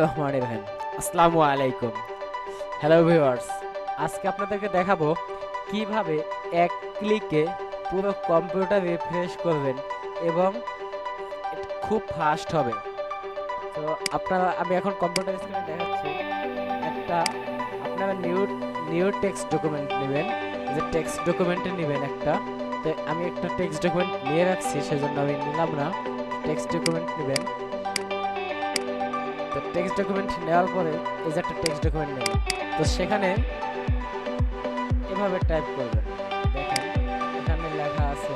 বিসমিল্লাহিররহমানিররহিম। আসসালামু আলাইকুম। Hello viewers, আজকে আপনাদেরকে দেখাবো কিভাবে এক ক্লিকে পুরো কম্পিউটার রিফ্রেশ করবেন এবং এটা খুব ফাস্ট হবে। তো আমি এখন কম্পিউটার স্ক্রিনে দেখাচ্ছি একটা আপনারা নিউ টেক্সট ডকুমেন্ট নেবেন। যে টেক্সট ডকুমেন্টে নেবেন একটা, তো আমি একটা টেক্সট ডকুমেন্ট নিয়ে রাখছি, সেজন্য আমি নিলাম না। টেক্সট ডকুমেন্ট নেবেন। তো টেক্সট ডকুমেন্ট নেওয়ার পরে এই যে একটা টেক্সট ডকুমেন্ট নেবেন, তো সেখানে এভাবে টাইপ করবেন। দেখেন এখানে লেখা আছে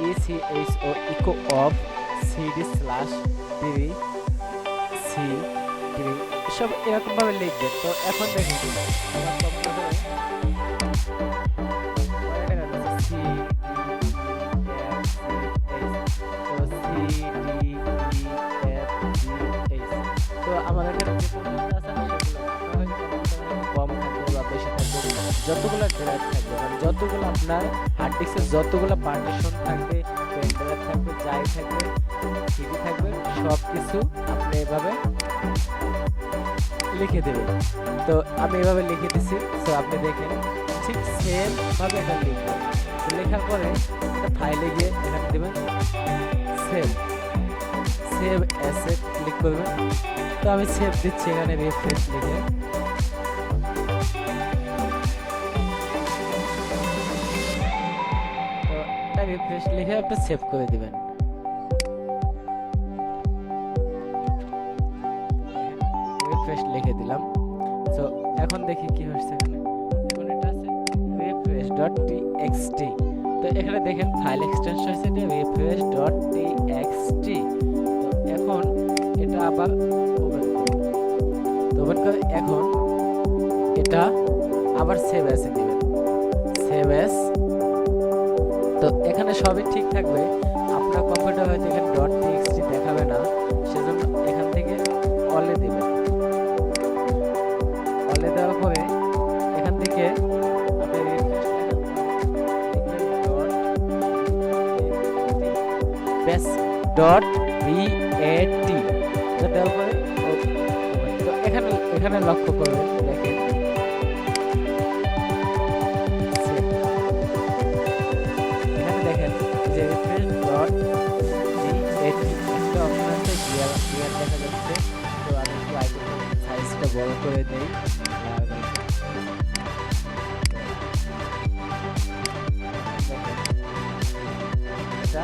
ECHO echo off CD slash 3 C 3 সব এরকম ভাবে লিখবেন। তো এখন দেখেন আমার কম্পিউটারে তো আমার এখানে যে কোনটা আছে না সেগুলো কম থাকবে বা বেশি থাকবে, যতগুলো ড্রাইভ থাকবে মানে যতগুলো আপনার হার্ড ডিস্কে যতগুলো পার্টিশন থাকবে, পেন ড্রাইভ থাকবে, যাই থাকবে, সিডি থাকবে, সব কিছু আপনি এভাবে লিখে দেবেন। তো আমি এভাবে লিখে দিছি। তো আপনি দেখেন ঠিক সেম ভাবে এটা লিখবেন। লেখার পরে একটা ফাইলে গিয়ে এখানে দেবেন সেভ সেভ অ্যাসে ক্লিক করবেন। তো আমি সেভ দিচ্ছি এখানে রিফ্রেশ লিখে। তো এটা রিফ্রেশ লিখে একটা সেভ করে দিবেন। রিফ্রেশ লিখে দিলাম। তো এখন দেখি কি হচ্ছে এখানে। এখন এটা আছে refresh.txt। তো এখানে দেখেন ফাইল এক্সটেনশন হচ্ছে এটা refresh.txt। তো এখন এটা আবার ওপেন করে এখন এটা আবার সেভ অ্যাসে দিবেন, সেভ অ্যাস। তো এখানে সবই ঠিক থাকবে। আপনার কম্পিউটার হয়তো এখানে .txt দেখাবে না, সেজন্য এখান থেকে অলে দিবেন। অলে দেওয়ার পরে এখান থেকে আপনি রিফ্রেশ বেস .vat দেওয়ার পরে তো এখানে লক্ষ্য করবেন, দেখেন এখানে দেখেন যে refresh.vat একটা অপশন আছে, ক্লিয়ার দেখা যাচ্ছে। তো আমি একটু আইকনের সাইজটা বড় করে দেই। এটা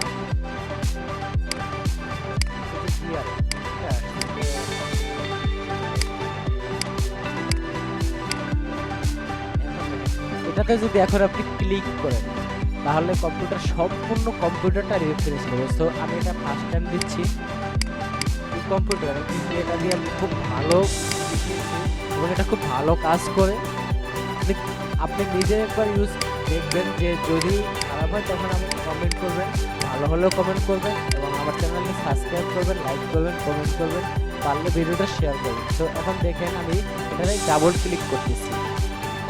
ক্লিয়ার। এটাতে যদি এখন আপনি ক্লিক করেন তাহলে কম্পিউটার সম্পূর্ণ কম্পিউটারটা রিফ্রেশ হবে। সো আমি এটা ফার্স্ট টাইম দিচ্ছি এই কম্পিউটারে, কিন্তু এটা দিয়ে আমি খুব ভালো শিখেছি এবং এটা খুব ভালো কাজ করে। আপনি নিজে একবার ইউজ দেখবেন, যে যদি খারাপ হয় তখন আমাকে কমেন্ট করবেন, ভালো হলেও কমেন্ট করবেন এবং আমার চ্যানেলকে সাবস্ক্রাইব করবেন, লাইক করবেন, কমেন্ট করবেন, পারলে ভিডিওটা শেয়ার করবেন। তো এখন দেখেন আমি এখানে ডাবল ক্লিক করতেছি।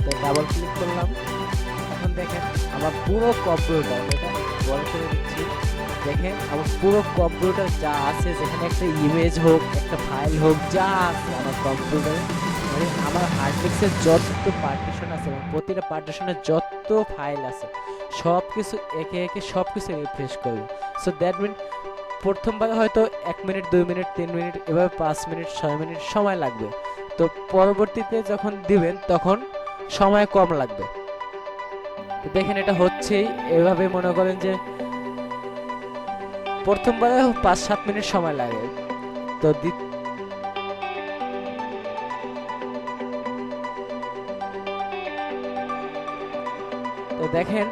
তো ডাবল ক্লিক করলাম। এখন দেখেন আমার পুরো কম্পিউটার, এটা বড় করে দিচ্ছি, দেখেন আমার পুরো কম্পিউটার যা আছে, যেখানে একটা ইমেজ হোক, একটা ফাইল হোক, যা আছে আমার কম্পিউটারে, মানে আমার হার্ড ডিস্কের যত পার্টিশন আছে এবং প্রতিটা পার্টিশনের যত ফাইল আছে সব কিছু একে একে সব কিছু রিফ্রেশ করবে। সো দ্যাট মিন প্রথমবার হয়তো 1 মিনিট, 2 মিনিট, 3 মিনিট, এভাবে 5 মিনিট, 6 মিনিট সময় লাগবে। তো পরবর্তীতে যখন দিবেন তখন সময় কম লাগবে। তো দেখেন এটা হচ্ছেই। এভাবে মনে করেন যে প্রথমবারে 5-7 মিনিট সময় লাগে। তো দেখেন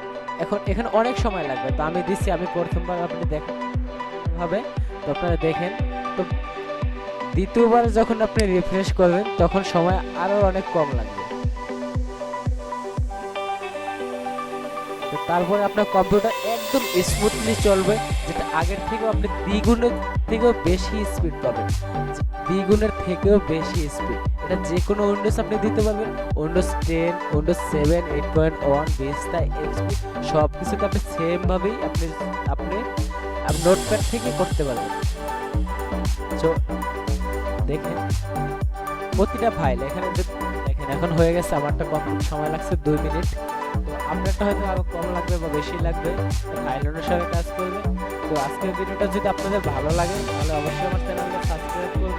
এখন এখানে অনেক সময় লাগবে। তো আমি দিচ্ছি, আমি প্রথমবার আপনি দেখেন ভাবে, তো আপনারা দেখেন। তো দ্বিতীয়বার যখন আপনি রিফ্রেশ করবেন তখন সময় আরো অনেক কম লাগবে। তো তারপরে আপনার কম্পিউটার একদম স্মুথলি চলবে, যেটা আগের থেকেও আপনি দ্বিগুণের থেকেও বেশি স্পিড পাবেন, দ্বিগুণের থেকেও বেশি স্পিড। এটা যে কোনো উইন্ডোজ আপনি দিতে পারবেন, উইন্ডোজ 10, উইন্ডোজ 7, 8.1, ভিস্তা, এক্সপি সব কিছুতে আপনি সেম ভাবেই আপনি নোটপ্যাড থেকে করতে পারবেন। তো দেখেন প্রতিটা ফাইল এখানে দেখেন এখন হয়ে গেছে। আমারটা কমপ্লিট সময় লাগছে 2 মিনিট। তো আপনারটা হয়তো আরো কম লাগবে বা বেশি লাগবে, ফাইল অনুসারে কাজ করবে। তো আজকের ভিডিওটা যদি আপনাদের ভালো লাগে তাহলে অবশ্যই আমার চ্যানেলটা সাবস্ক্রাইব করবেন।